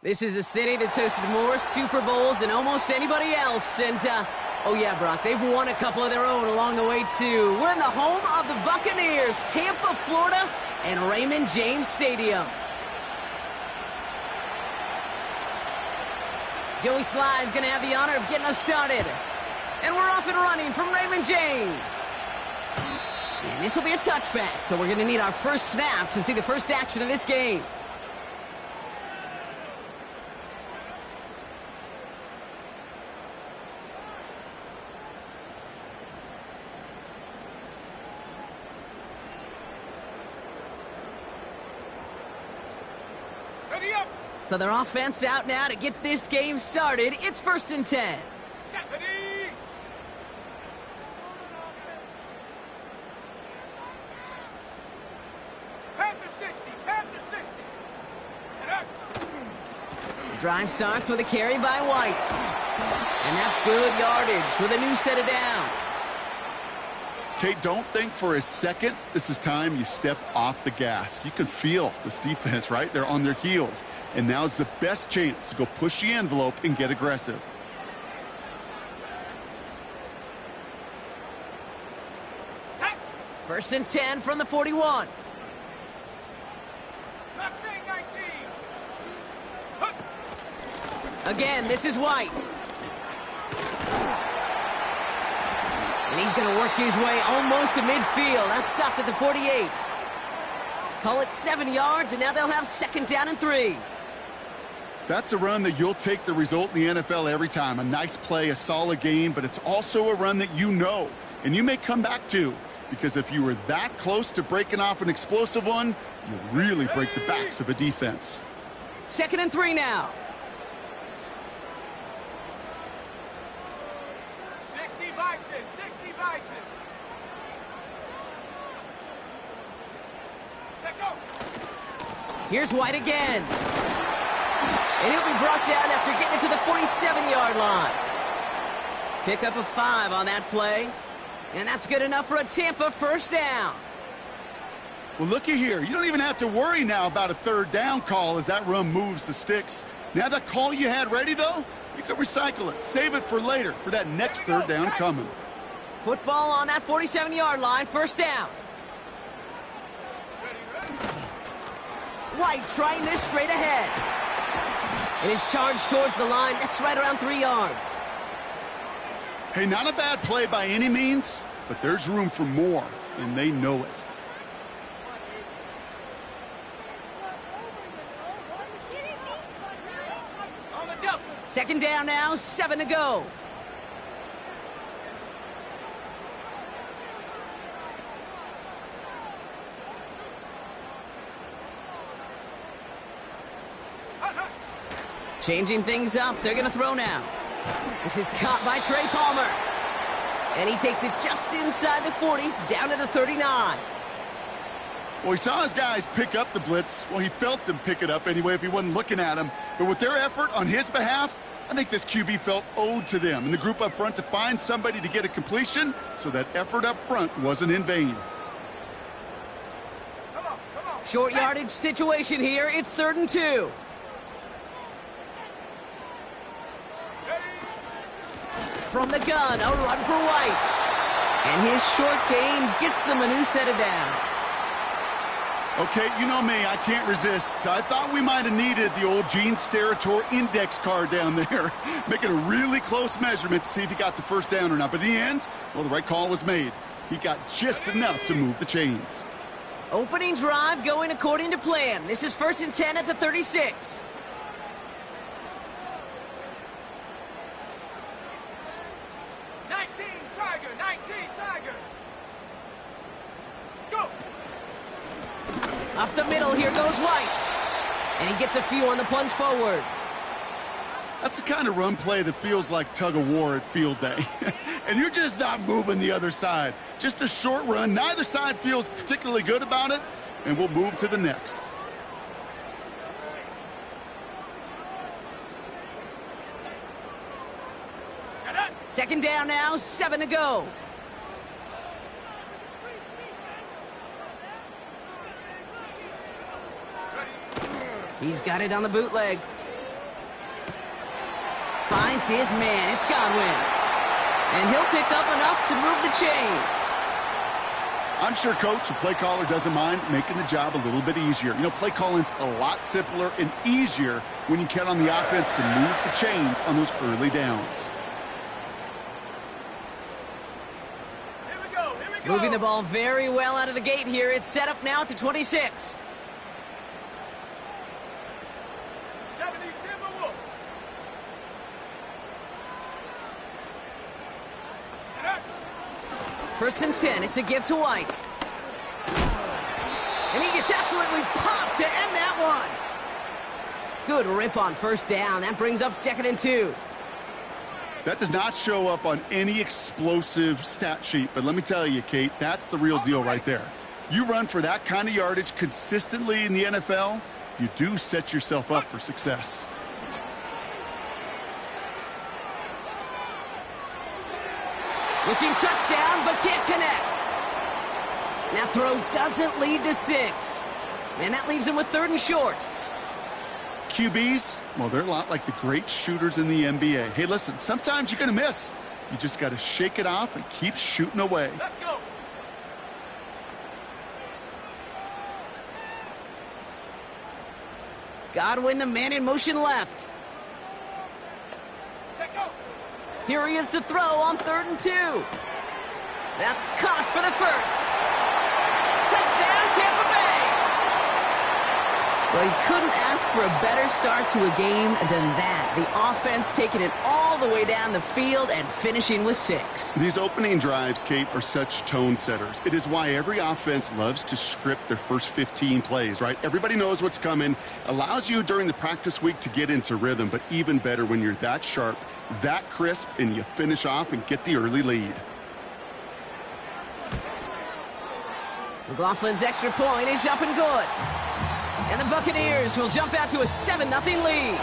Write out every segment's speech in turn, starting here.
This is a city that's hosted more Super Bowls than almost anybody else. And, oh yeah, Brock, they've won a couple of their own along the way, too. We're in the home of the Buccaneers, Tampa, Florida, and Raymond James Stadium. Joey Sly is going to have the honor of getting us started. And we're off and running from Raymond James. And this will be a touchback, so we're going to need our first snap to see the first action of this game. So their offense out now to get this game started. It's 1st and 10. The drive starts with a carry by White. And that's good yardage with a new set of downs. Kate, don't think for a second this is time you step off the gas. You can feel this defense, right? They're on their heels. And now's the best chance to go push the envelope and get aggressive. First and 10 from the 41. Again, this is White. And he's going to work his way almost to midfield. That's stopped at the 48. Call it 7 yards, and now they'll have 2nd down and 3. That's a run that you'll take the result in the NFL every time. A nice play, a solid game, but it's also a run that you know, and you may come back to. Because if you were that close to breaking off an explosive one, you really break the backs of a defense. 2nd and 3 now. 60 Bison, 60 Bison. Check go. Here's White again. And he'll be brought down after getting it to the 47-yard line. Pick up a 5 on that play. And that's good enough for a Tampa 1st down. Well, looky here. You don't even have to worry now about a 3rd down call as that run moves the sticks. Now that call you had ready, though, you can recycle it. Save it for later for that next 3rd down coming. Football on that 47-yard line, 1st down. White trying this straight ahead. And his charge towards the line, that's right around 3 yards. Hey, not a bad play by any means, but there's room for more, and they know it. Second down now, 7 to go. Changing things up, they're going to throw now. This is caught by Trey Palmer. And he takes it just inside the 40, down to the 39. Well, he saw his guys pick up the blitz. Well, he felt them pick it up anyway if he wasn't looking at him. But with their effort on his behalf, I think this QB felt owed to them and the group up front to find somebody to get a completion, so that effort up front wasn't in vain. Come on. Short yardage situation here. It's 3rd and 2. From the gun, a run for White. And his short game gets them a new set of downs. Okay, you know me, I can't resist. So I thought we might have needed the old Gene Steratore index card down there. Making a really close measurement to see if he got the 1st down or not. But in the end, well, the right call was made. He got just enough to move the chains. Opening drive going according to plan. This is 1st and 10 at the 36. Up the middle, here goes White. And he gets a few on the plunge forward. That's the kind of run play that feels like tug-of-war at field day. And you're just not moving the other side. Just a short run. Neither side feels particularly good about it. And we'll move to the next. Second down now, 7 to go. He's got it on the bootleg. Finds his man. It's Godwin. And he'll pick up enough to move the chains. I'm sure Coach, the play caller, doesn't mind making the job a little bit easier. You know, play calling's a lot simpler and easier when you count on the offense to move the chains on those early downs. Here we go. Here we go. Moving the ball very well out of the gate here. It's set up now at the 26. 70 Timberwolves. First and 10. It's a give to White. And he gets absolutely popped to end that one. Good rip on first down. That brings up 2nd and 2. That does not show up on any explosive stat sheet, but let me tell you, Kate, that's the real deal right there. You run for that kind of yardage consistently in the NFL, you do set yourself up for success. Looking touchdown, but can't connect. That throw doesn't lead to 6. And that leaves him with 3rd and short. QBs, well, they're a lot like the great shooters in the NBA. Hey, listen, sometimes you're going to miss. You just got to shake it off and keep shooting away. Let's go. Godwin, the man in motion left. Check go. Here he is to throw on 3rd and 2. That's caught for the first. Touchdown, Tampa Bay. Well, you couldn't ask for a better start to a game than that. The offense taking it all the way down the field and finishing with 6. These opening drives, Kate, are such tone setters. It is why every offense loves to script their first 15 plays, right? Everybody knows what's coming. Allows you during the practice week to get into rhythm, but even better when you're that sharp, that crisp, and you finish off and get the early lead. McLaughlin's extra point is up and good. And the Buccaneers will jump out to a 7-0 lead.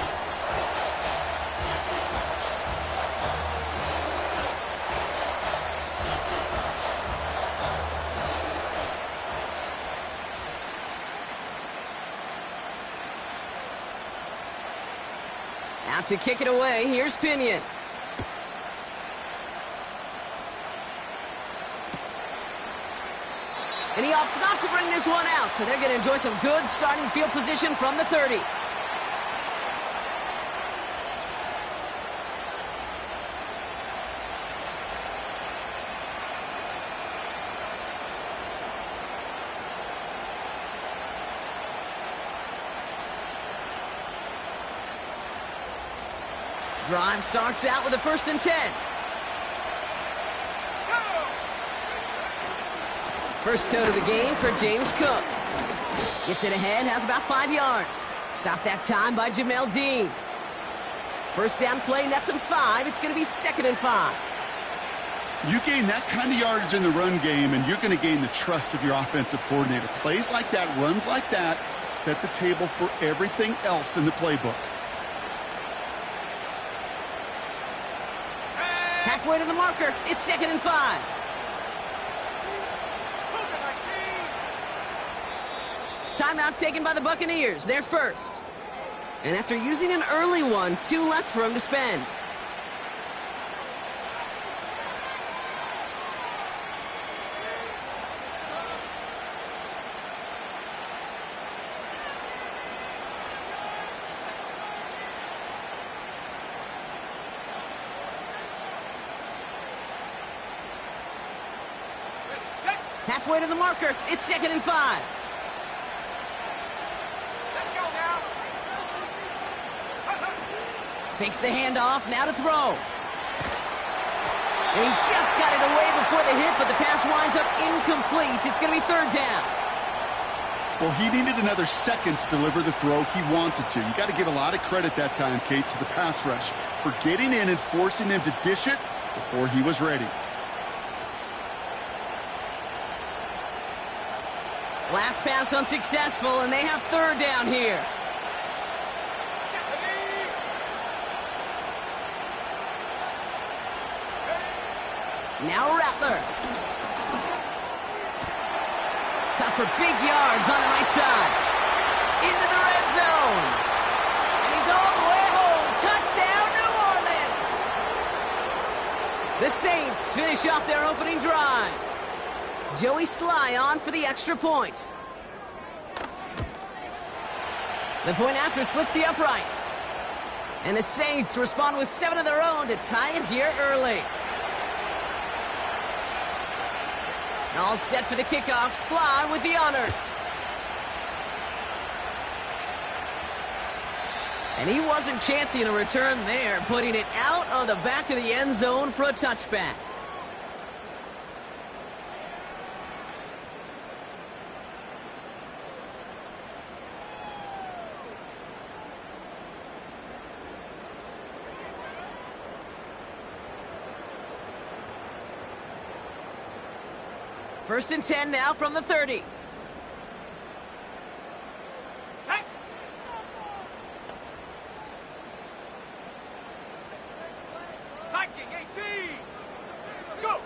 Out to kick it away, here's Pinion. And he opts not to bring this one out, so they're going to enjoy some good starting field position from the 30. Drive starts out with a 1st and 10. First toe to the game for James Cook. Gets it ahead, has about 5 yards. Stopped that time by Jamel Dean. First down play, nets him 5. It's going to be 2nd and 5. You gain that kind of yardage in the run game, and you're going to gain the trust of your offensive coordinator. Plays like that, runs like that, set the table for everything else in the playbook. Halfway to the marker, it's 2nd and 5. Timeout taken by the Buccaneers. They're first. And after using an early one, 2 left for him to spend. Halfway to the marker, it's 2nd and 5. Fakes the handoff, now to throw. And he just got it away before the hit, but the pass winds up incomplete. It's going to be 3rd down. Well, he needed another second to deliver the throw he wanted to. You got to give a lot of credit that time, Kate, to the pass rush for getting in and forcing him to dish it before he was ready. Last pass unsuccessful, and they have 3rd down here. Now Rattler. Cut for big yards on the right side. Into the red zone. And he's all the way home. Touchdown, New Orleans. The Saints finish off their opening drive. Joey Sly on for the extra point. The point after splits the uprights. And the Saints respond with 7 of their own to tie it here early. All set for the kickoff. Sly with the honors. And he wasn't chancing a return there, putting it out on the back of the end zone for a touchback. First and 10 now from the 30. Set. Hiking 18. Go.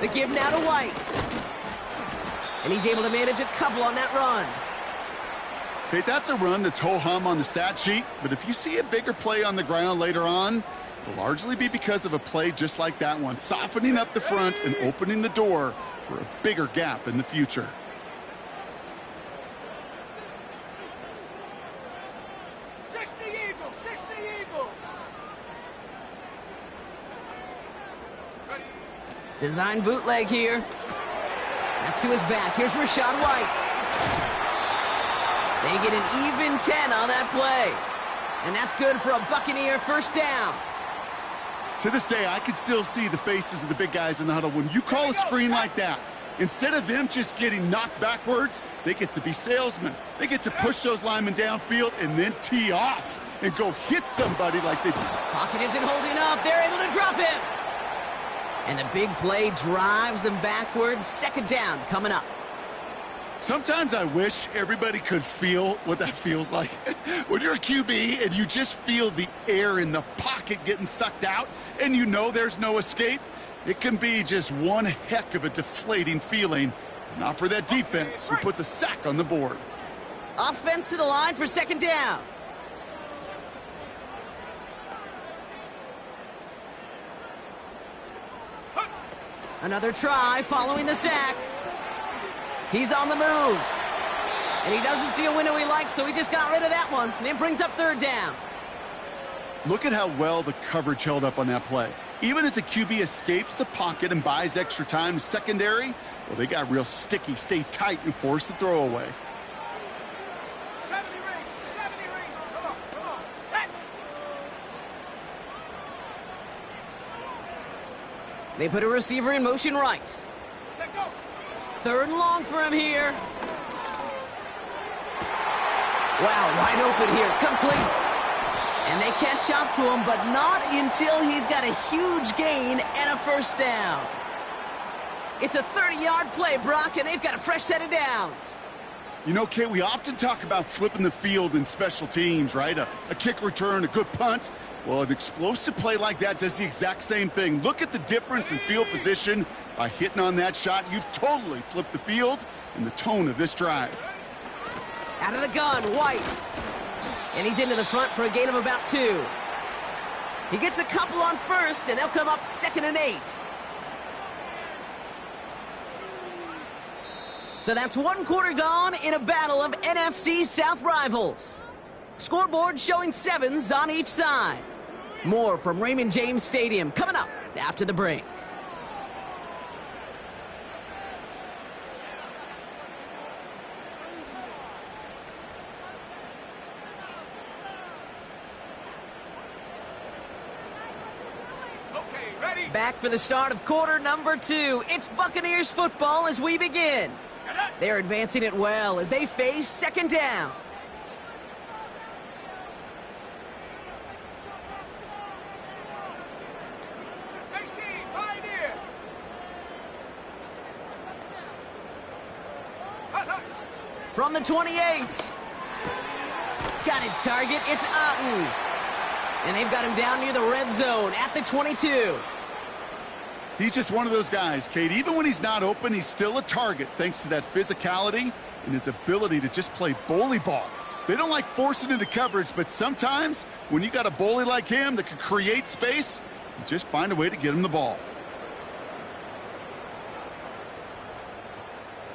The give now to White. And he's able to manage a couple on that run. Okay, that's a run that's ho-hum on the stat sheet, but if you see a bigger play on the ground later on, it'll largely be because of a play just like that one, softening up the front and opening the door for a bigger gap in the future. Design bootleg here. That's to his back. Here's Rashad White. They get an even 10 on that play. And that's good for a Buccaneer first down. To this day, I can still see the faces of the big guys in the huddle. When you call a screen like that, instead of them just getting knocked backwards, they get to be salesmen. They get to push those linemen downfield and then tee off and go hit somebody like they did. Pocket isn't holding up. They're able to drop him. And the big play drives them backwards. Second down coming up. Sometimes I wish everybody could feel what that feels like. When you're a QB and you just feel the air in the pocket getting sucked out and you know there's no escape, it can be just one heck of a deflating feeling. Not for that defense who puts a sack on the board. Offense to the line for second down. Another try following the sack. He's on the move. And he doesn't see a window he likes, so he just got rid of that one. And then brings up third down. Look at how well the coverage held up on that play. Even as the QB escapes the pocket and buys extra time secondary, well, they got real sticky, stay tight, and force the throw away. 70 ring. Come on. Set. They put a receiver in motion right. Set, go. Third and long for him here. Wow, wide open here, complete. And they catch up to him, but not until he's got a huge gain and a first down. It's a 30-yard play, Brock, and they've got a fresh set of downs. You know, Kate, we often talk about flipping the field in special teams, right? A kick return, a good punt. Well, an explosive play like that does the exact same thing. Look at the difference in field position. By hitting on that shot, you've totally flipped the field and the tone of this drive. Out of the gun, White. And he's into the front for a gain of about 2. He gets a couple on first, and they'll come up 2nd and 8. So that's 1 quarter gone in a battle of NFC South rivals. Scoreboard showing 7s on each side. More from Raymond James Stadium coming up after the break. Back for the start of quarter number 2. It's Buccaneers football as we begin. They're advancing it well as they face second down. From the 28. Got his target. It's Otten. And they've got him down near the red zone at the 22. He's just one of those guys, Kate. Even when he's not open, he's still a target thanks to that physicality and his ability to just play bully ball. They don't like forcing into coverage, but sometimes when you got a bully like him that can create space, Just find a way to get him the ball.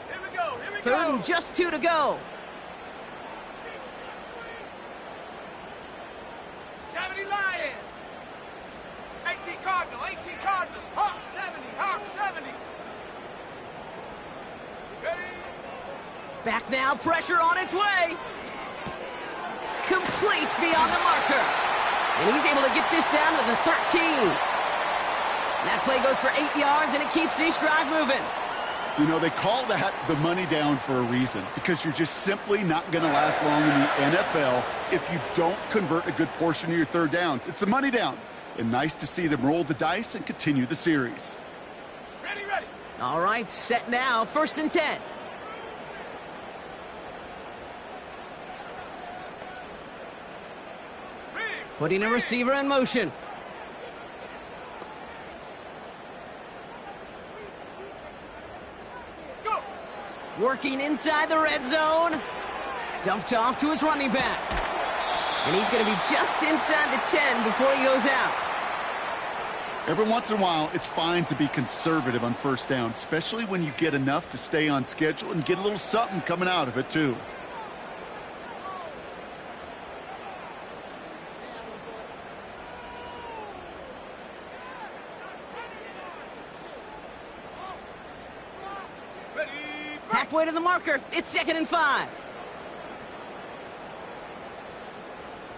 Here we go. Here we Third go. and just 2 to go. 70 Lion. 18 Cardinal. 18 Cardinal. Hawk 70. Hawk 70. Ready? Back now, pressure on its way. Complete beyond the marker. And he's able to get this down to the 13. That play goes for 8 yards, and it keeps this drive moving. You know, they call that the money down for a reason, because you're just simply not going to last long in the NFL if you don't convert a good portion of your third downs. It's the money down. And nice to see them roll the dice and continue the series. Ready, ready. All right, set now, 1st and 10. Putting a receiver in motion. Go. Working inside the red zone. Dumped off to his running back. And he's going to be just inside the 10 before he goes out. Every once in a while, it's fine to be conservative on first down, especially when you get enough to stay on schedule and get a little something coming out of it, too. Ready. Halfway to the marker. It's 2nd and 5.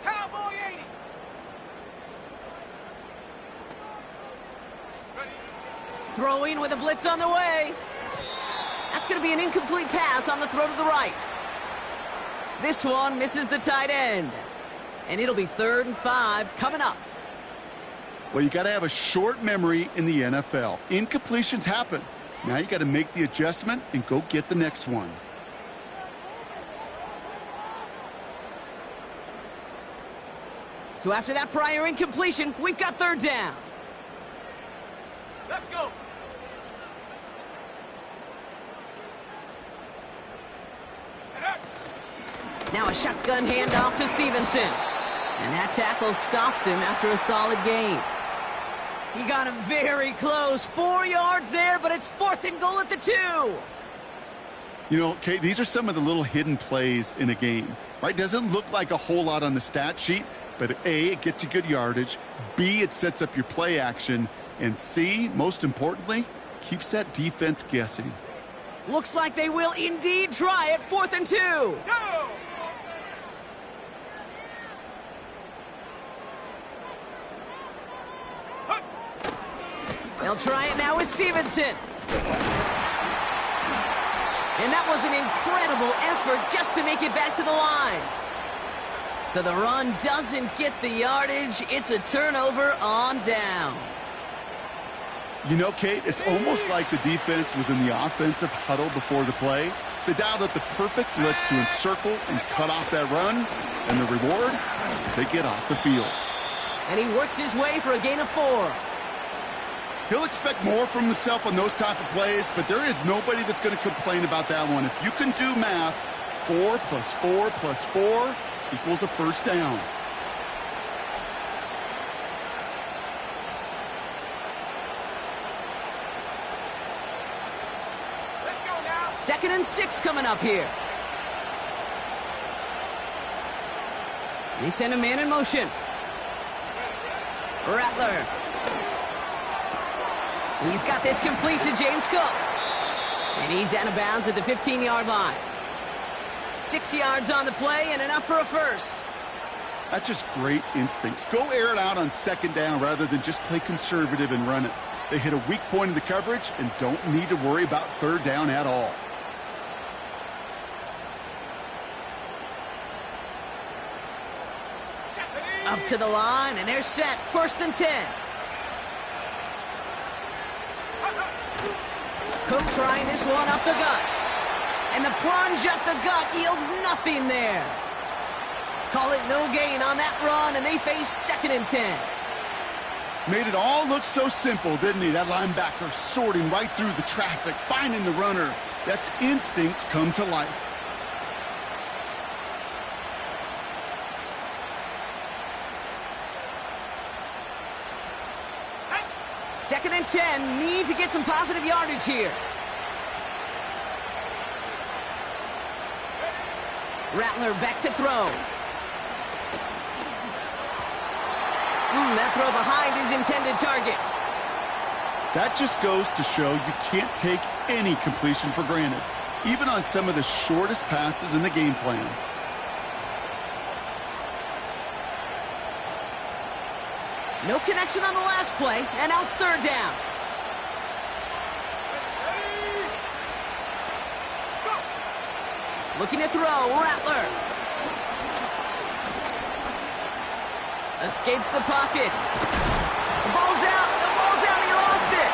Cowboy 80. Ready. Throwing with a blitz on the way. That's going to be an incomplete pass on the throw to the right. This one misses the tight end. And it'll be 3rd and 5 coming up. Well, you got to have a short memory in the NFL. Incompletions happen. Now you got to make the adjustment and go get the next one. So after that prior incompletion, we've got 3rd down. Let's go. And up. Now a shotgun handoff to Stevenson. And that tackle stops him after a solid gain. He got him very close. 4 yards there, but it's 4th and goal at the 2. You know, Kate, these are some of the little hidden plays in a game, right? Doesn't look like a whole lot on the stat sheet, but A, it gets you good yardage. B, it sets up your play action. And C, most importantly, keeps that defense guessing. Looks like they will indeed try it. 4th and 2. Go. Hup. They'll try it now with Stevenson. And that was an incredible effort just to make it back to the line. So the run doesn't get the yardage. It's a turnover on downs. You know, Kate, it's almost like the defense was in the offensive huddle before the play. They dialed up the perfect blitz to encircle and cut off that run. And the reward is they get off the field. And he works his way for a gain of 4. He'll expect more from himself on those type of plays, but there is nobody that's going to complain about that one. If you can do math, 4 plus 4 plus 4 equals a 1st down. Let's go now. 2nd and 6 coming up here. They send a man in motion. Rattler. He's got this complete to James Cook. And he's out of bounds at the 15-yard line. 6 yards on the play and enough for a 1st. That's just great instincts. Go air it out on 2nd down rather than just play conservative and run it. They hit a weak point in the coverage and don't need to worry about 3rd down at all. Up to the line, and they're set. 1st and 10. Cook trying this one up the gut. And the plunge up the gut yields nothing there. Call it no gain on that run, and they face 2nd and 10. Made it all look so simple, didn't he? That linebacker sorting right through the traffic, finding the runner. That's instincts come to life. and 10. Need to get some positive yardage here. Rattler back to throw. That throw behind his intended target. That just goes to show you can't take any completion for granted, even on some of the shortest passes in the game plan. No connection on the last play, and now it's third down. Looking to throw, Rattler. Escapes the pocket. The ball's out, he lost it.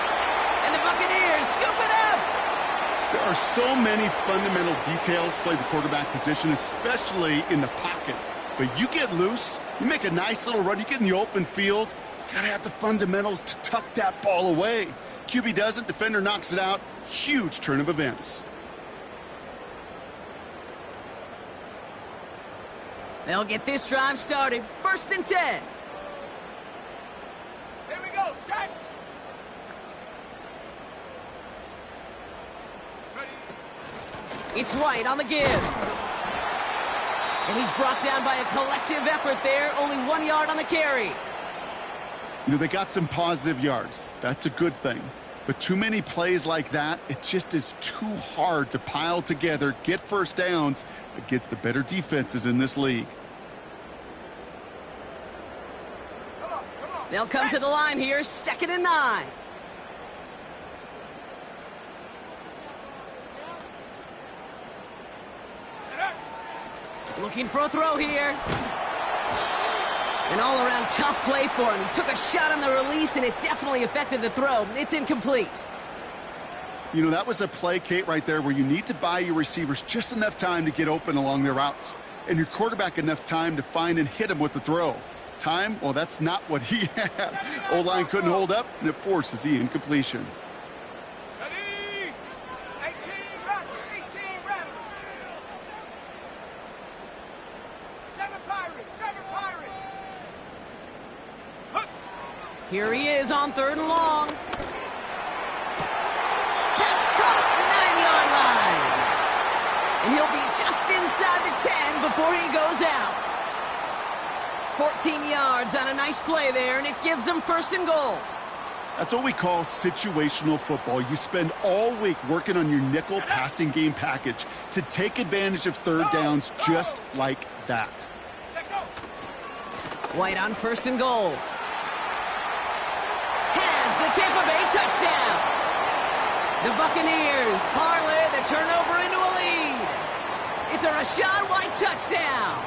And the Buccaneers scoop it up. There are so many fundamental details play the quarterback position, especially in the pocket. But you get loose, you make a nice little run, you get in the open field, you gotta have the fundamentals to tuck that ball away. QB doesn't, defender knocks it out. Huge turn of events. They'll get this drive started. 1st and 10. Here we go, set. Ready. It's White on the give. And he's brought down by a collective effort there. Only 1 yard on the carry. You know, they got some positive yards. That's a good thing. But too many plays like that, it just is too hard to pile together, get first downs against the better defenses in this league. They'll come to the line here, 2nd and 9. Looking for a throw here. An all-around tough play for him. He took a shot on the release, and it definitely affected the throw. It's incomplete. You know, that was a play, Kate, right there where you need to buy your receivers just enough time to get open along their routes, and your quarterback enough time to find and hit him with the throw. Time, well, that's not what he had. O-line couldn't hold up, and it forces the incompletion. Ready. 18 Rattler. 18 Rattler. 7 Pirates. 7 Pirates. Hook. Here he is on 3rd and long. Pass caught, 9-yard line. And he'll be just inside the 10 before he goes out. 14 yards on a nice play there, and it gives them 1st and goal. That's what we call situational football. You spend all week working on your nickel passing game package to take advantage of third downs just like that. White on 1st and goal. Has the Tampa Bay touchdown. The Buccaneers parlay the turnover into a lead. It's a Rachaad White touchdown.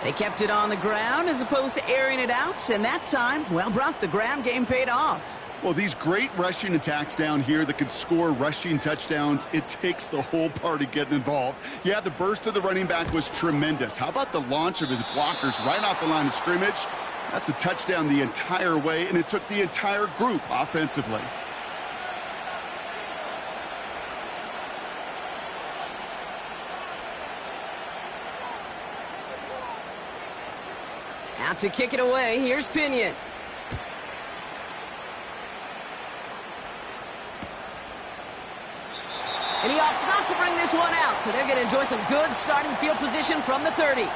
They kept it on the ground as opposed to airing it out, and that time, well, Brock, the ground game paid off. Well, these great rushing attacks down here that could score rushing touchdowns, it takes the whole party getting involved. Yeah, the burst of the running back was tremendous. How about the launch of his blockers right off the line of scrimmage? That's a touchdown the entire way, and it took the entire group offensively. Out to kick it away, here's Pinion. And he opts not to bring this one out, so they're going to enjoy some good starting field position from the 30.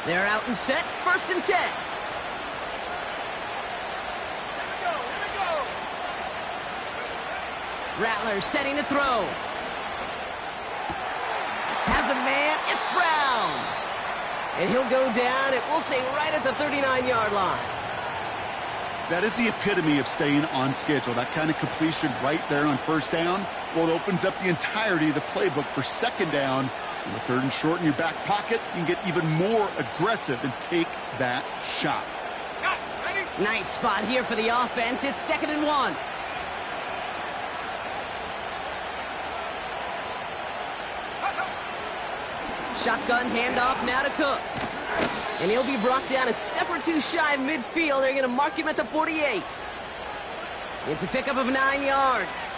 They're out and set, 1st and 10. Here we go. Rattler setting to throw. Has a man, it's Brown. And he'll go down, it will say right at the 39-yard line. That is the epitome of staying on schedule. That kind of completion right there on 1st down. Well, it opens up the entirety of the playbook for 2nd down. And with 3rd and short in your back pocket, you can get even more aggressive and take that shot. Nice spot here for the offense. It's 2nd and 1. Shotgun handoff now to Cook. And he'll be brought down a step or two shy of midfield. They're going to mark him at the 48. It's a pickup of 9 yards.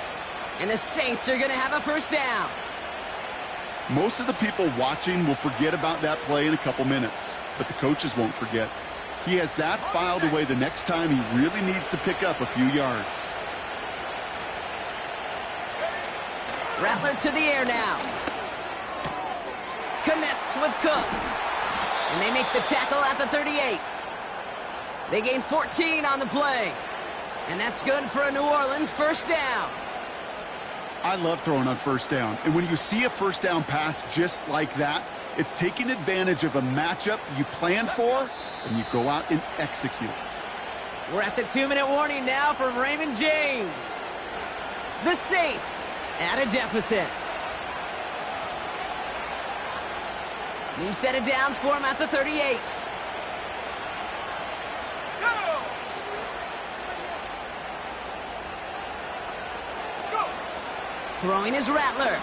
And the Saints are going to have a first down. Most of the people watching will forget about that play in a couple minutes, but the coaches won't forget. He has that filed away the next time he really needs to pick up a few yards. Rattler to the air now. Connects with Cook. And they make the tackle at the 38. They gain 14 on the play. And that's good for a New Orleans first down. I love throwing on first down. And when you see a first down pass just like that, it's taking advantage of a matchup you plan for, and you go out and execute. We're at the 2-minute warning now from Raymond James. The Saints at a deficit. New set of downs for him at the 38. Throwing is Rattler.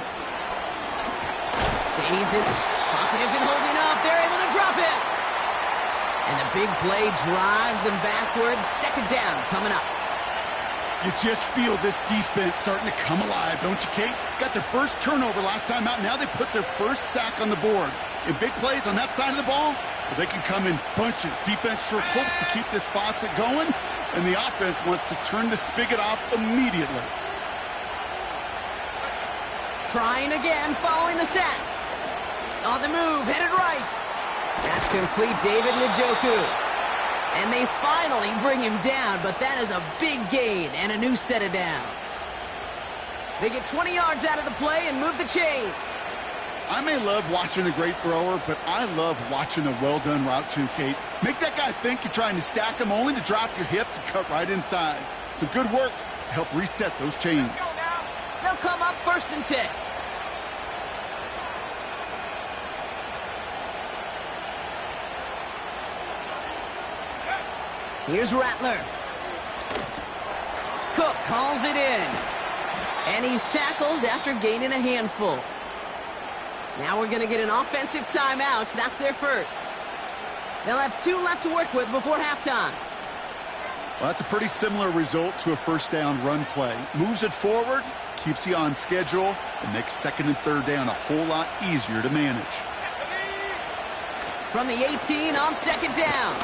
Stays in. Pocket isn't holding up. They're able to drop it. And the big play drives them backwards. Second down coming up. You just feel this defense starting to come alive, don't you, Kate? Got their first turnover last time out. Now they put their first sack on the board. In big plays on that side of the ball, well, they can come in bunches. Defense sure hopes to keep this faucet going, and the offense wants to turn the spigot off immediately. Trying again, following the sack. On the move, headed right. That's complete, David Njoku. And they finally bring him down, but that is a big gain and a new set of downs. They get 20 yards out of the play and move the chains. I may love watching a great thrower, but I love watching a well-done route too, Kate. Make that guy think you're trying to stack him only to drop your hips and cut right inside. Some good work to help reset those chains. They'll come up 1st and 10. Here's Rattler. Cook calls it in. And he's tackled after gaining a handful. Now we're going to get an offensive timeout. That's their first. They'll have 2 left to work with before halftime. Well, that's a pretty similar result to a first down run play. Moves it forward, keeps you on schedule, and makes 2nd and 3rd down a whole lot easier to manage. From the 18 on 2nd down.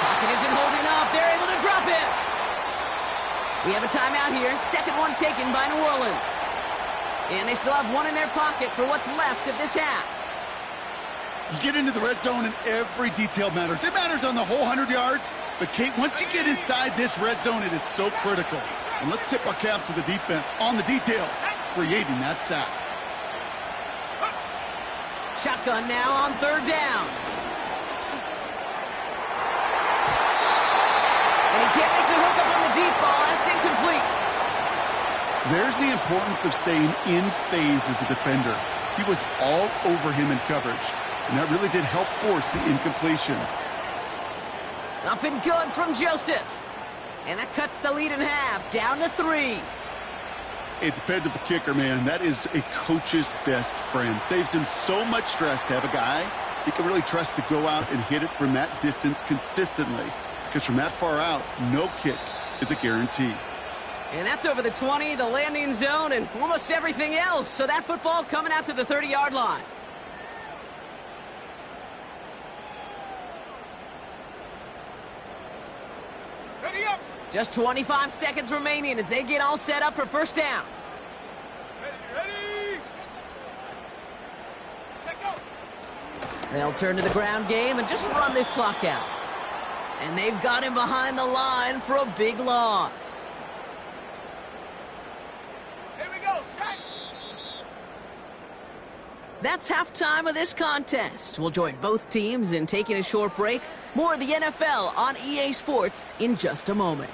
Pocket isn't holding up. They're able to drop it. We have a timeout here. Second one taken by New Orleans. And they still have 1 in their pocket for what's left of this half. You get into the red zone and every detail matters. It matters on the whole 100 yards. But, Kate, once you get inside this red zone, it is so critical. And let's tip our cap to the defense on the details, creating that sack. Shotgun now on 3rd down. And he can't make the hookup on the deep ball. That's incomplete. There's the importance of staying in phase as a defender. He was all over him in coverage, and that really did help force the incompletion. Up and good from Joseph. And that cuts the lead in half, down to 3. A dependable kicker, man, that is a coach's best friend. Saves him so much stress to have a guy he can really trust to go out and hit it from that distance consistently. Because from that far out, no kick is a guarantee. And that's over the 20, the landing zone, and almost everything else. So that football coming out to the 30-yard line. Ready up. Just 25 seconds remaining as they get all set up for first down. Ready. Check go. They'll turn to the ground game and just run this clock out. And they've got him behind the line for a big loss. Here we go. Strike. That's halftime of this contest. We'll join both teams in taking a short break. More of the NFL on EA Sports in just a moment.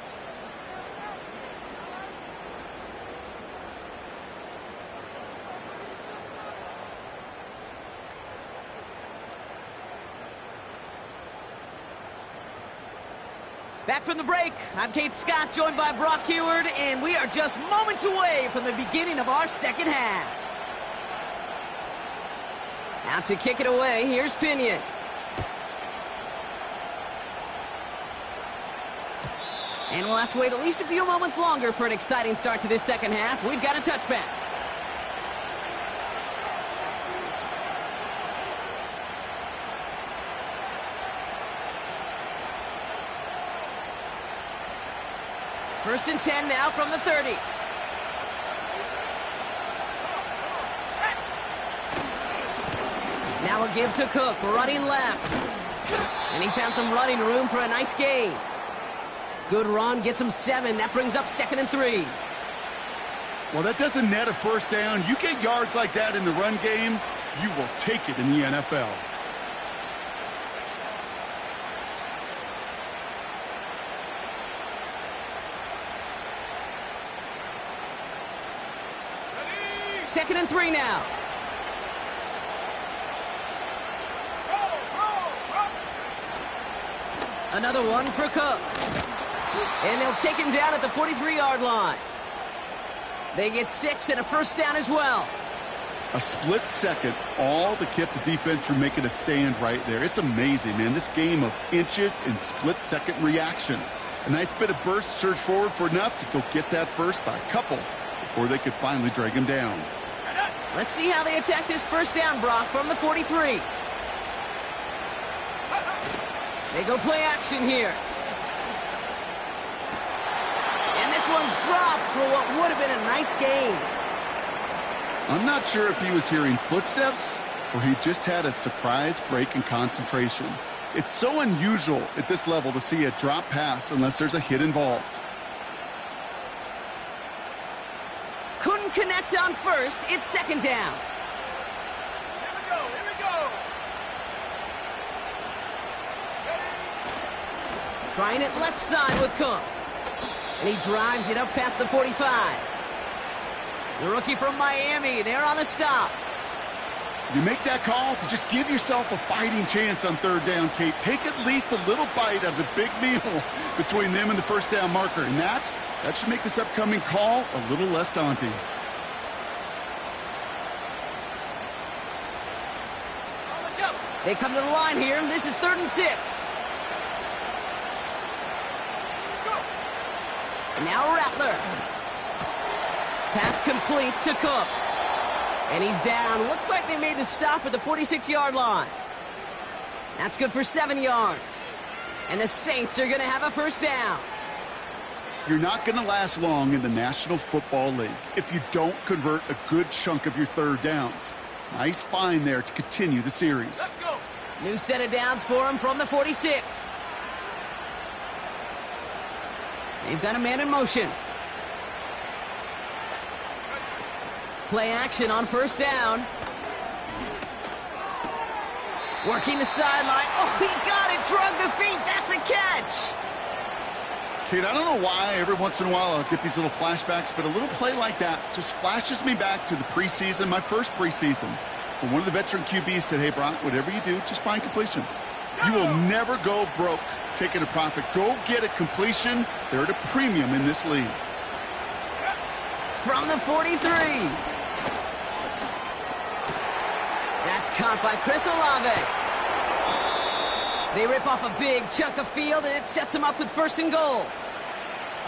Back from the break, I'm Kate Scott, joined by Brock Heward, and we are just moments away from the beginning of our second half. Out to kick it away. Here's Pinion. And we'll have to wait at least a few moments longer for an exciting start to this second half. We've got a touchback. First and 10 now from the 30. Now a give to Cook, running left. And he found some running room for a nice gain. Good run, gets him 7. That brings up 2nd and 3. Well, that doesn't net a first down. You get yards like that in the run game, you will take it in the NFL. Second and 3 now. Another one for Cook. And they'll take him down at the 43-yard line. They get 6 and a first down as well. A split second, all to keep the defense from making a stand right there. It's amazing, man. This game of inches and split-second reactions. A nice bit of burst, surge forward for enough to go get that first by a couple before they could finally drag him down. Let's see how they attack this first down, Brock, from the 43. They go play action here. And this one's dropped for what would have been a nice gain. I'm not sure if he was hearing footsteps or he just had a surprise break in concentration. It's so unusual at this level to see a drop pass unless there's a hit involved. Couldn't connect on first. It's second down. Here we go. Trying it left side with Cook. And he drives it up past the 45. The rookie from Miami, they're on the stop. You make that call to just give yourself a fighting chance on third down, Kate. Take at least a little bite of the big meal between them and the first down marker. And that should make this upcoming call a little less daunting. They come to the line here. This is 3rd and 6. Now Rattler. Pass complete to Cook. And he's down. Looks like they made the stop at the 46-yard line. That's good for 7 yards. And the Saints are going to have a first down. You're not going to last long in the National Football League if you don't convert a good chunk of your third downs. Nice find there to continue the series. Let's go. New set of downs for him from the 46. They've got a man in motion. Play action on first down. Working the sideline. Oh, he got it. Drug the feet. That's a catch. Kate, I don't know why every once in a while I'll get these little flashbacks, but a little play like that just flashes me back to the preseason, my first preseason. When one of the veteran QBs said, hey, Brock, whatever you do, just find completions. You will never go broke taking a profit. Go get a completion. They're at a premium in this league. From the 43. That's caught by Chris Olave. They rip off a big chunk of field, and it sets them up with 1st and goal.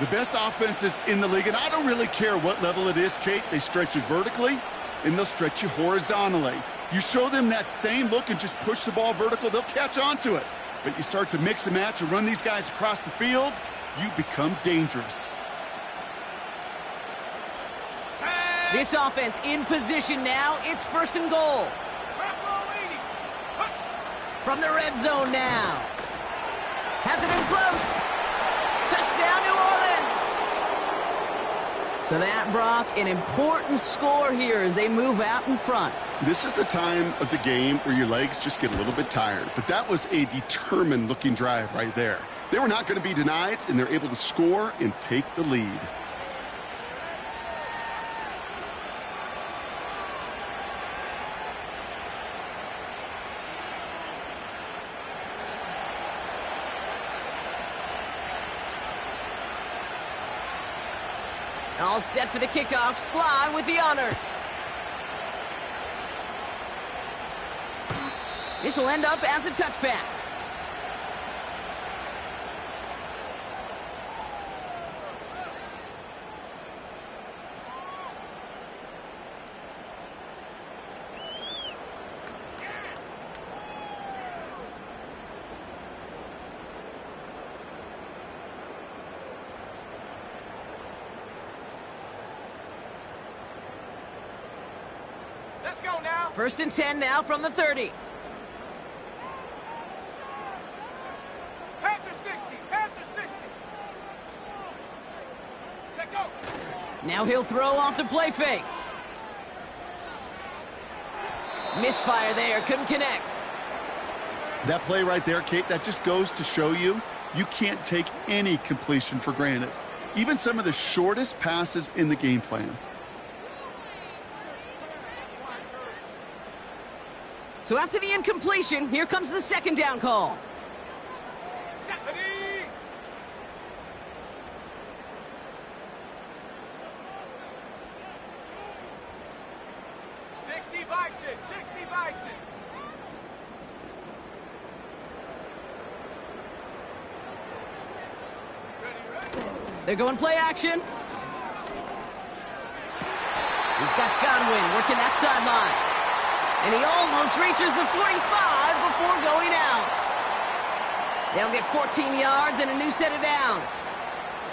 The best offenses in the league, and I don't really care what level it is, Kate. They stretch it vertically, and they'll stretch you horizontally. You show them that same look and just push the ball vertical, they'll catch on to it. But you start to mix and match and run these guys across the field, you become dangerous. This offense in position now. It's 1st and goal. From the red zone now. Has it in close. Touchdown, New Orleans. So that, Brock, an important score here as they move out in front. This is the time of the game where your legs just get a little bit tired. But that was a determined-looking drive right there. They were not going to be denied, and they're able to score and take the lead. All set for the kickoff. Sly with the honors. This will end up as a touchback. Let's go now. 1st and 10 now from the 30. Panther 60. Panther 60. Check go. Now he'll throw off the play fake. Misfire there, couldn't connect. That play right there, Kate, that just goes to show you can't take any completion for granted. Even some of the shortest passes in the game plan. So after the incompletion, here comes the 2nd down call. 60 Bison. 60 Bison. Ready. They're going play action. He's got Godwin working that sideline. And he almost reaches the 45 before going out. They'll get 14 yards and a new set of downs.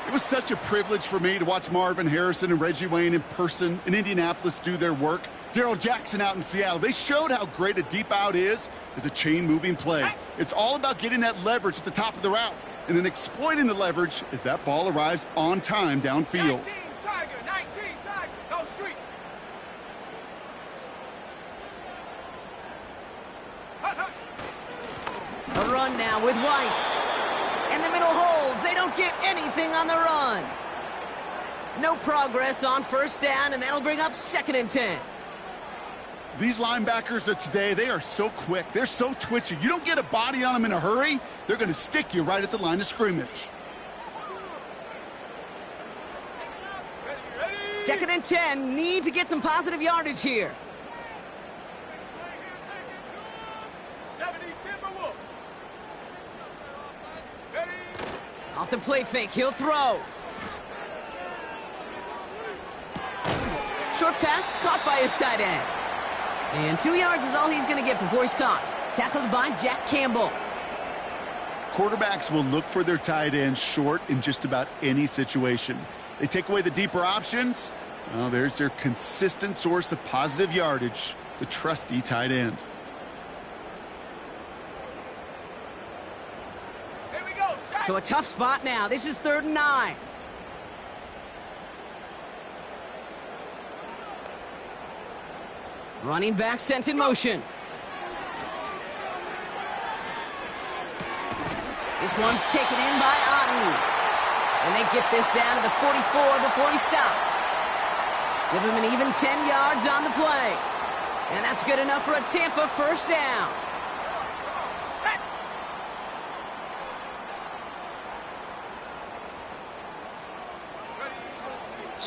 It was such a privilege for me to watch Marvin Harrison and Reggie Wayne in person in Indianapolis do their work. Daryl Jackson out in Seattle. They showed how great a deep out is as a chain-moving play. It's all about getting that leverage at the top of the route and then exploiting the leverage as that ball arrives on time downfield. 19 Tiger. 19 Tiger. No street. A run now with White. And the middle holds. They don't get anything on the run. No progress on 1st down, and that'll bring up 2nd and 10. These linebackers of today, they are so quick. They're so twitchy. You don't get a body on them in a hurry, they're going to stick you right at the line of scrimmage. Ready. 2nd and 10. Need to get some positive yardage here. 70 Timberwolf. Ready. Off the play fake. He'll throw. Short pass caught by his tight end. And 2 yards is all he's going to get before he's caught. Tackled by Jack Campbell. Quarterbacks will look for their tight end short in just about any situation. They take away the deeper options. Well, there's their consistent source of positive yardage, the trusty tight end. Here we go. So a tough spot now. This is 3rd and 9. Running back sent in motion. This one's taken in by Otten. And they get this down to the 44 before he stopped. Give him an even 10 yards on the play. And that's good enough for a Tampa 1st down. Set.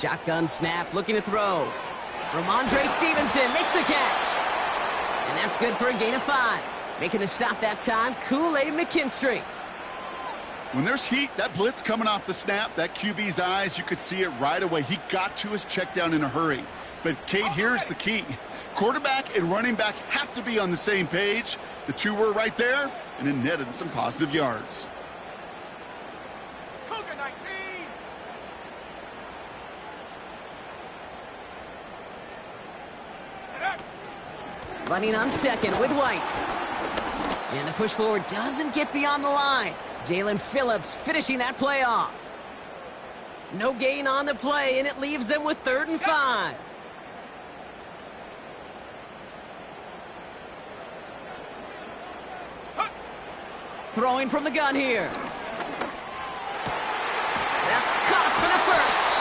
Shotgun snap, looking to throw. Ramondre Stevenson makes the catch. And that's good for a gain of 5. Making the stop that time, Kool-Aid McKinstry. When there's heat, that blitz coming off the snap, that QB's eyes, you could see it right away. He got to his check down in a hurry. But, Kate, here's the key. Quarterback and running back have to be on the same page. The two were right there, and it netted some positive yards. Cougar 19. Running on 2nd with White. And the push forward doesn't get beyond the line. Jalen Phillips finishing that play off. No gain on the play, and it leaves them with 3rd and 5. Throwing from the gun here. That's caught for the 1st.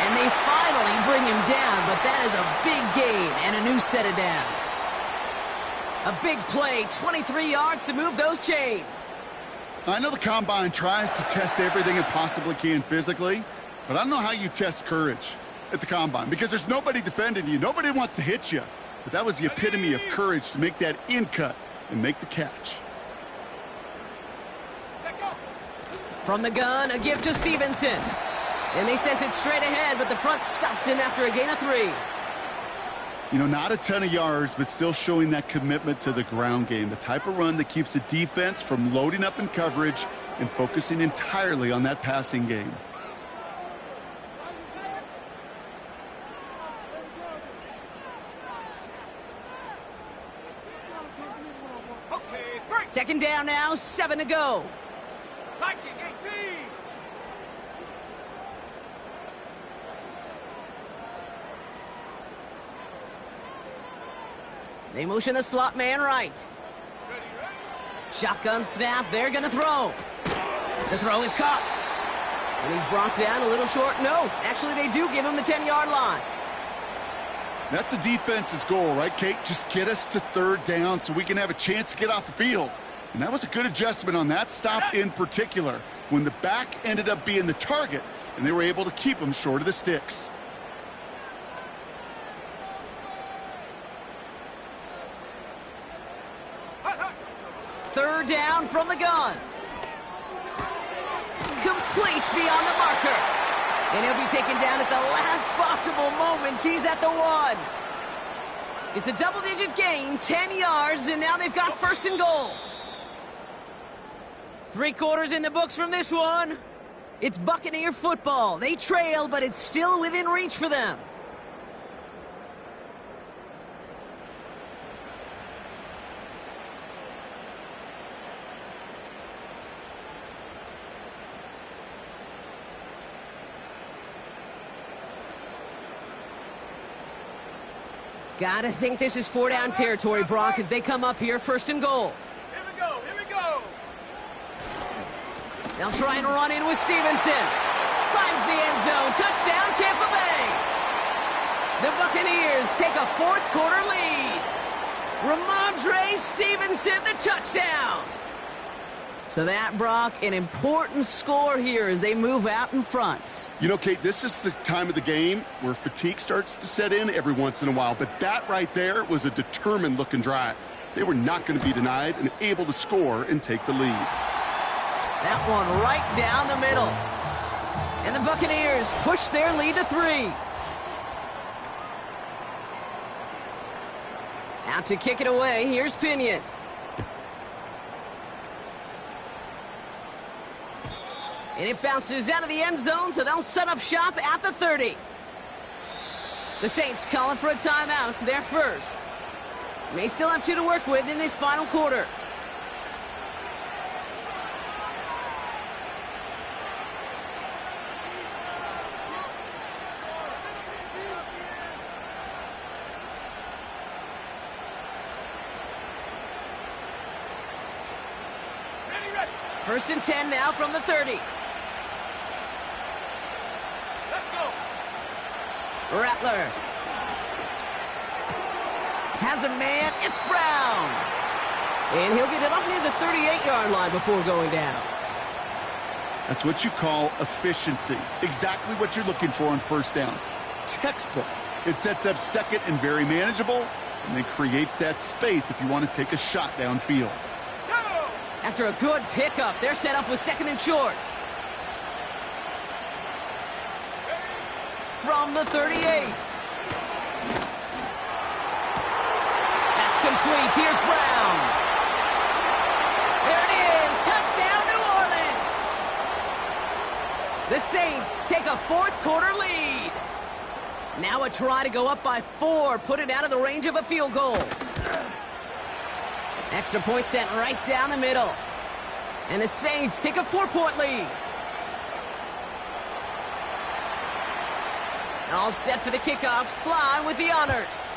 And they finally bring him down, but that is a big gain and a new set of downs. A big play, 23 yards to move those chains. I know the Combine tries to test everything it possibly can physically, but I don't know how you test courage at the Combine because there's nobody defending you. Nobody wants to hit you. But that was the epitome of courage to make that in cut and make the catch. From the gun, a give to Stevenson. And they sent it straight ahead, but the front stops him after a gain of 3. You know, not a ton of yards, but still showing that commitment to the ground game. The type of run that keeps the defense from loading up in coverage and focusing entirely on that passing game. Second down now, 7 to go. Viking 18. They motion the slot man right. Shotgun snap, they're going to throw. The throw is caught. And he's brought down a little short. No, actually they do give him the 10-yard line. That's a defense's goal, right, Kate? Just get us to third down so we can have a chance to get off the field. And that was a good adjustment on that stop in particular, when the back ended up being the target, and they were able to keep him short of the sticks. Third down from the gun. Complete beyond the marker. And he'll be taken down at the last possible moment. He's at the 1. It's a double-digit gain, 10 yards, and now they've got first and goal. 3 quarters in the books from this one. It's Buccaneer football. They trail, but it's still within reach for them. Gotta think this is 4-down territory, Brock, as they come up here first and goal. Here we go, here we go. They'll try and run in with Stevenson. Finds the end zone. Touchdown, Tampa Bay. The Buccaneers take a fourth-quarter lead. Ramondre Stevenson, the touchdown. So that, Brock, an important score here as they move out in front. You know, Kate, this is the time of the game where fatigue starts to set in every once in a while. But that right there was a determined-looking drive. They were not going to be denied and able to score and take the lead. That one right down the middle. And the Buccaneers push their lead to 3. Out to kick it away, here's Pinion. And it bounces out of the end zone, so they'll set up shop at the 30. The Saints calling for a timeout, so they're first. May still have 2 to work with in this final quarter. First and 10 now from the 30. Let's go. Rattler has a man. It's Brown. And he'll get it up near the 38-yard line before going down. That's what you call efficiency. Exactly what you're looking for on first down. Textbook. It sets up second and very manageable, and then creates that space if you want to take a shot downfield. After a good pickup, they're set up with second and short. From the 38. That's complete. Here's Brown. There it is. Touchdown, New Orleans. The Saints take a fourth-quarter lead. Now a try to go up by 4, put it out of the range of a field goal. Extra point sent right down the middle. And the Saints take a 4-point lead. All set for the kickoff. Sly with the honors.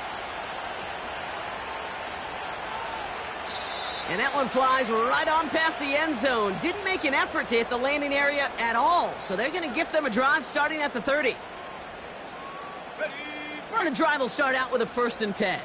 And that one flies right on past the end zone. Didn't make an effort to hit the landing area at all. So they're going to gift them a drive starting at the 30. And the drive will start out with a 1st and 10.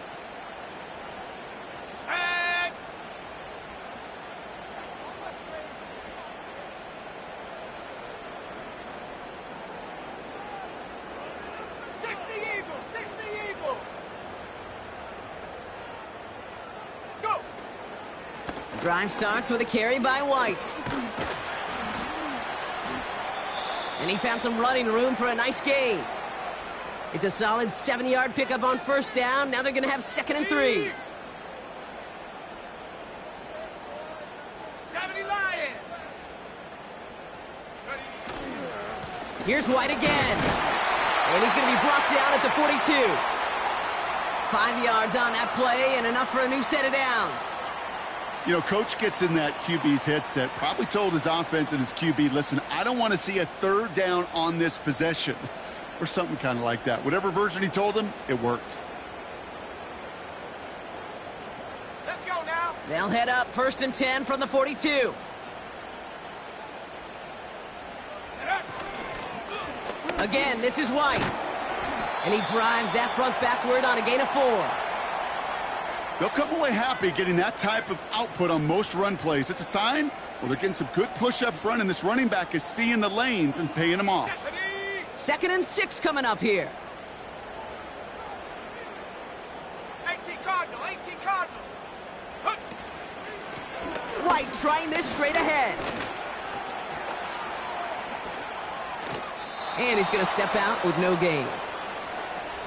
Drive starts with a carry by White. And he found some running room for a nice gain. It's a solid 70-yard pickup on first down. Now they're going to have 2nd and 3. 70 Lions. Here's White again. And he's going to be brought down at the 42. 5 yards on that play and enough for a new set of downs. You know, Coach gets in that QB's headset, probably told his offense and his QB, listen, I don't want to see a 3rd down on this possession. Or something kind of like that. Whatever version he told him, it worked. Let's go now. They'll head up 1st and 10 from the 42. Again, this is White. And he drives that front backward on a gain of 4. They'll come away happy getting that type of output on most run plays. It's a sign, well, they're getting some good push up front, and this running back is seeing the lanes and paying them off. 2nd and 6 coming up here. 18 Cardinal, 18 Cardinal. White trying this straight ahead. And he's going to step out with no gain.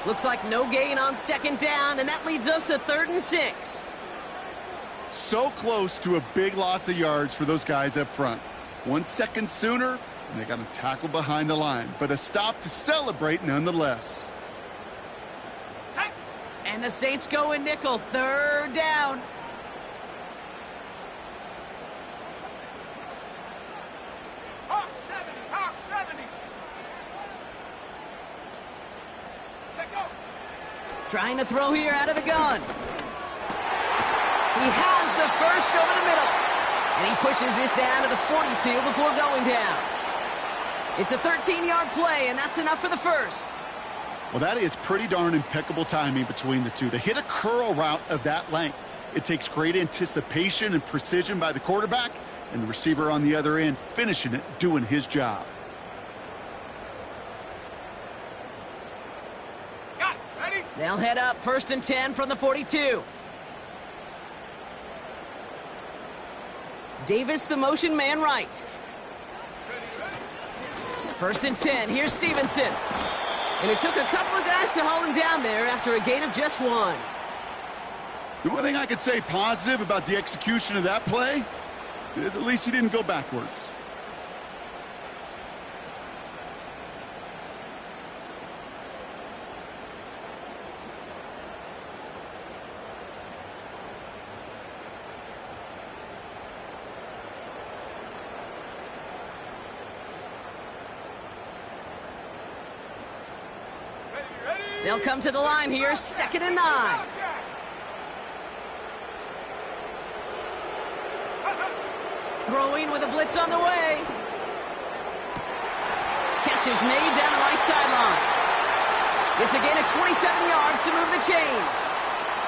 Looks like no gain on 2nd down, and that leads us to 3rd and 6. So close to a big loss of yards for those guys up front. 1 second sooner, and they got him tackled behind the line. But a stop to celebrate nonetheless. And the Saints go in nickel. 3rd down. Hawk 70, Hawk 70. Take go. Trying to throw here out of the gun. He has the first over the middle. And he pushes this down to the 42 before going down. It's a 13-yard play, and that's enough for the first. Well, that is pretty darn impeccable timing between the two. To hit a curl route of that length, it takes great anticipation and precision by the quarterback, and the receiver on the other end finishing it, doing his job. Got it. Ready? They'll head up 1st and 10 from the 42. Davis, the motion man, right. 1st and 10. Here's Stevenson. And it took a couple of guys to hold him down there after a gain of just 1. The one thing I could say positive about the execution of that play is at least he didn't go backwards. They'll come to the line here, 2nd and 9. Throwing with a blitz on the way. Catch is made down the right sideline. It's a gain of 27 yards to move the chains.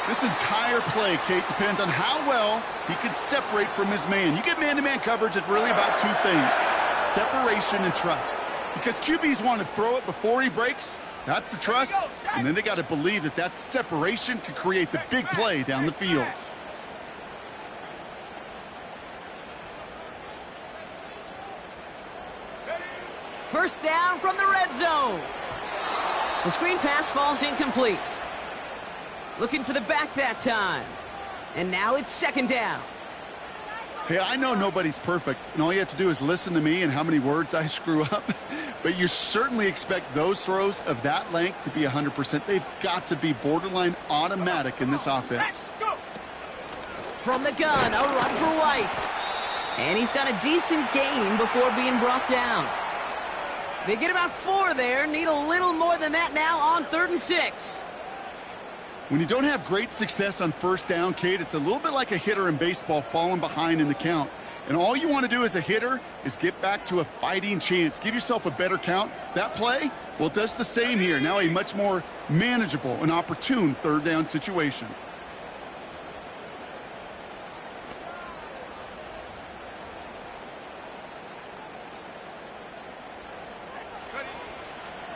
This entire play, Kate, depends on how well he can separate from his man. You get man-to-man coverage, it's really about 2 things: separation and trust. Because QBs want to throw it before he breaks. That's the trust, and then they got to believe that that separation could create the big play down the field. First down from the red zone. The screen pass falls incomplete. Looking for the back that time. And now it's 2nd down. Hey, I know nobody's perfect, and all you have to do is listen to me and how many words I screw up. But you certainly expect those throws of that length to be 100%. They've got to be borderline automatic in this offense. From the gun, a run for White. And he's got a decent gain before being brought down. They get about 4 there, need a little more than that now on 3rd and 6. When you don't have great success on first down, Kate, it's a little bit like a hitter in baseball falling behind in the count. And all you want to do as a hitter is get back to a fighting chance. Give yourself a better count. That play, well, it does the same here. Now a much more manageable and opportune 3rd down situation.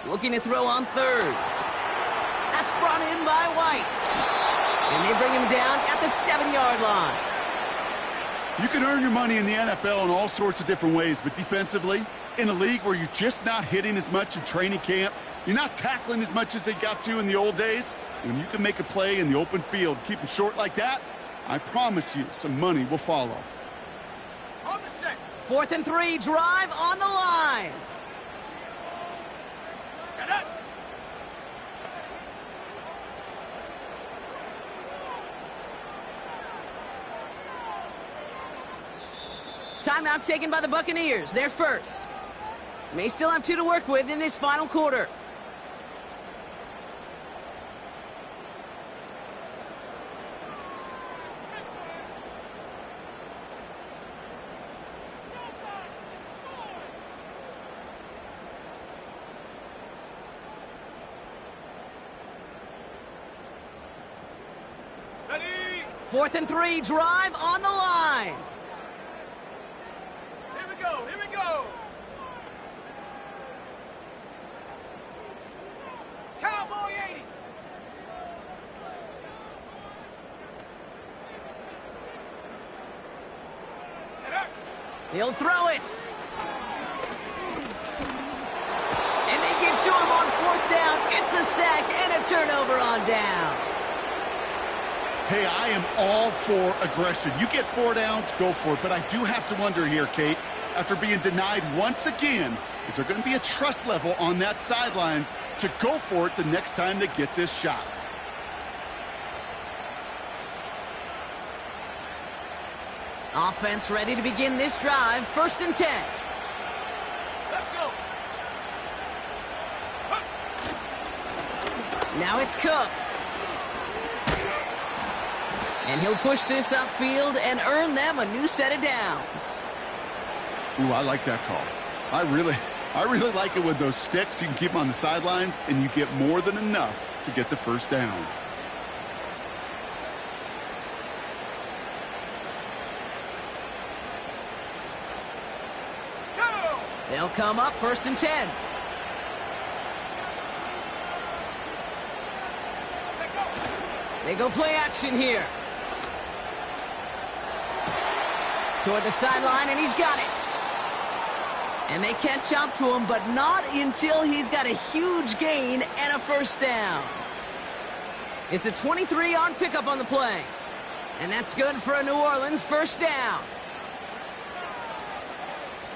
Looking to throw on 3rd. That's brought in by White. And they bring him down at the 7-yard line. You can earn your money in the NFL in all sorts of different ways, but defensively, in a league where you're just not hitting as much in training camp, you're not tackling as much as they got to in the old days, when you can make a play in the open field, keep them short like that, I promise you some money will follow. On the set. 4th and 3, drive on the line. Set up. Timeout taken by the Buccaneers. They're first. May still have 2 to work with in this final quarter. Ready. 4th and 3, drive on the line. Here we go. Here we go. Cowboy 80. Set up. He'll throw it. And they get to him on 4th down. It's a sack and a turnover on down. Hey, I am all for aggression. You get 4 downs, go for it. But I do have to wonder here, Kate, after being denied once again, is there going to be a trust level on that sidelines to go for it the next time they get this shot? Offense ready to begin this drive. 1st and 10. Let's go. Now it's Cook. And he'll push this upfield and earn them a new set of downs. Ooh, I like that call. I really like it with those sticks. You can keep them on the sidelines, and you get more than enough to get the first down. Go. They'll come up 1st and 10. Let go. They go play action here. Toward the sideline, and he's got it. And they catch up to him, but not until he's got a huge gain and a first down. It's a 23-yard pickup on the play. And that's good for a New Orleans first down.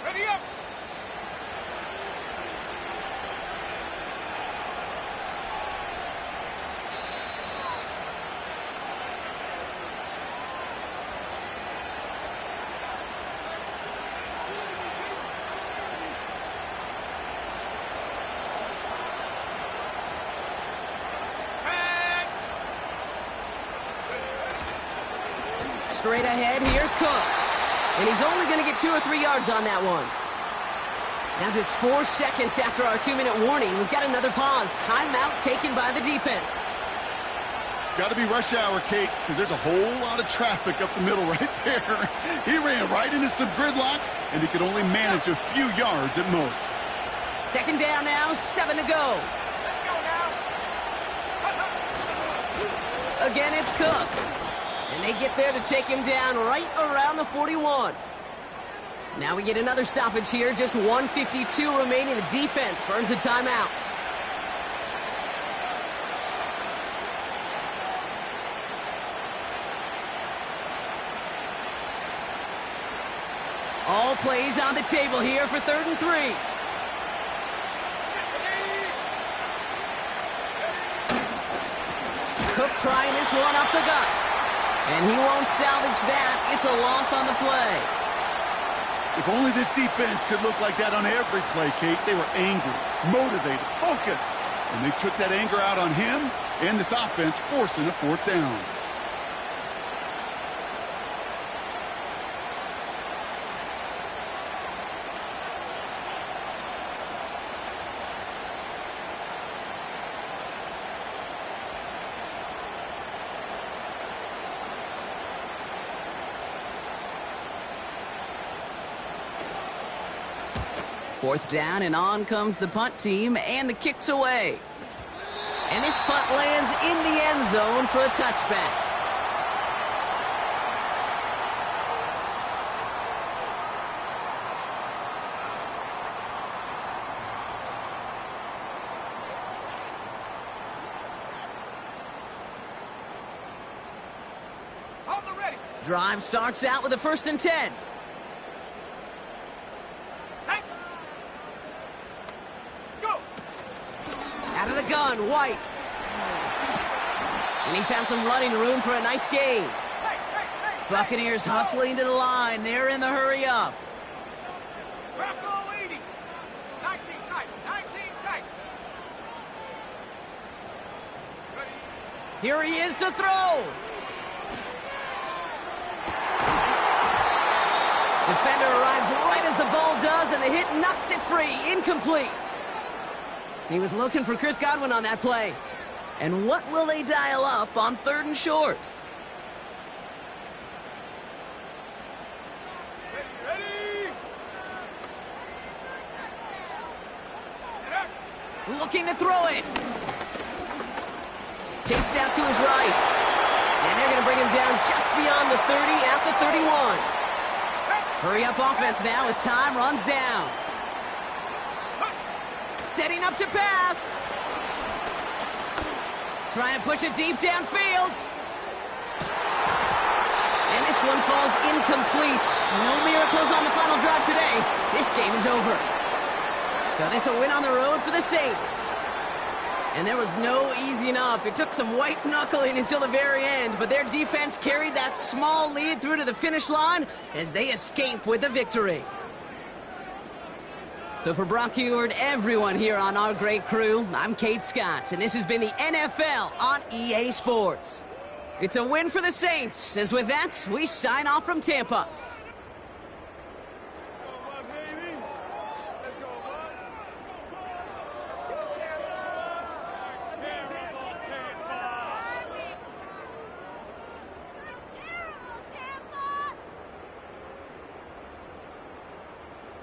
Ready up. Straight ahead, here's Cook. And he's only going to get 2 or 3 yards on that one. Now just 4 seconds after our 2-minute warning, we've got another pause. Timeout taken by the defense. Got to be rush hour, Kate, because there's a whole lot of traffic up the middle right there. He ran right into some gridlock, and he could only manage a few yards at most. 2nd down now, 7 to go. Let's go now. Again, it's Cook. And they get there to take him down right around the 41. Now we get another stoppage here. Just 1:52 remaining. The defense burns a timeout. All plays on the table here for 3rd and 3. Cook trying this one up the gut. And he won't salvage that. It's a loss on the play. If only this defense could look like that on every play, Kate. They were angry, motivated, focused. And they took that anger out on him and this offense, forcing a 4th down. Fourth down, and on comes the punt team, and the kick's away. And this punt lands in the end zone for a touchback. On the ready. Drive starts out with a 1st and 10. Set. Go. Out of the gun, White. And he found some running room for a nice gain. Buccaneers hustling to the line. They're in the hurry up. Bravo 80. 19 tight. 19 tight. Ready. Here he is to throw. Defender arrives right as the ball does, and the hit knocks it free. Incomplete. He was looking for Chris Godwin on that play. And what will they dial up on 3rd and short? Ready. Looking to throw it. Chased out to his right. And they're going to bring him down just beyond the 30 at the 31. Hurry up offense now as time runs down. Setting up to pass. Trying to push it deep downfield. And this one falls incomplete. No miracles on the final drive today. This game is over. So this will win on the road for the Saints. And there was no easing up. It took some white knuckling until the very end, but their defense carried that small lead through to the finish line as they escape with the victory. So for Brock Eward, everyone here on our great crew, I'm Kate Scott, and this has been the NFL on EA Sports. It's a win for the Saints, as with that, we sign off from Tampa.